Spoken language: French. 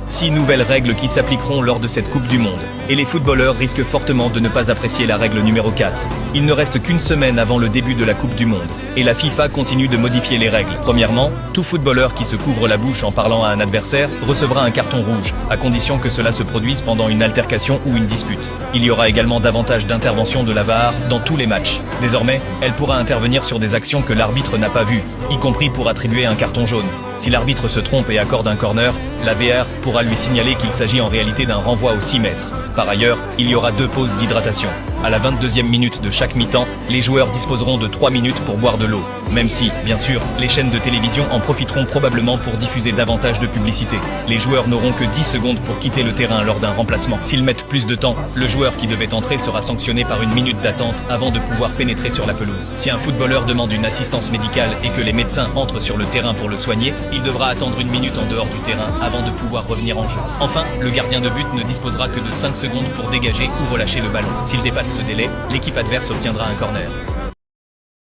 6 nouvelles règles qui s'appliqueront lors de cette Coupe du Monde. Et les footballeurs risquent fortement de ne pas apprécier la règle numéro 4. Il ne reste qu'une semaine avant le début de la Coupe du Monde. Et la FIFA continue de modifier les règles. Premièrement, tout footballeur qui se couvre la bouche en parlant à un adversaire recevra un carton rouge, à condition que cela se produise pendant une altercation ou une dispute. Il y aura également davantage d'interventions de la VAR dans tous les matchs. Désormais, elle pourra intervenir sur des actions que l'arbitre n'a pas vues, y compris pour attribuer un carton jaune. Si l'arbitre se trompe et accorde un corner, la VAR pourra lui signaler qu'il s'agit en réalité d'un renvoi aux 6 mètres. Par ailleurs, il y aura 2 pauses d'hydratation. À la 22e minute de chaque mi-temps, les joueurs disposeront de 3 minutes pour boire de l'eau. Même si, bien sûr, les chaînes de télévision en profiteront probablement pour diffuser davantage de publicité. Les joueurs n'auront que 10 secondes pour quitter le terrain lors d'un remplacement. S'ils mettent plus de temps, le joueur qui devait entrer sera sanctionné par une minute d'attente avant de pouvoir pénétrer sur la pelouse. Si un footballeur demande une assistance médicale et que les médecins entrent sur le terrain pour le soigner, il devra attendre une minute en dehors du terrain avant de pouvoir revenir en jeu. Enfin, le gardien de but ne disposera que de 5 secondes pour dégager ou relâcher le ballon. S'il dépasse ce délai, l'équipe adverse obtiendra un corner.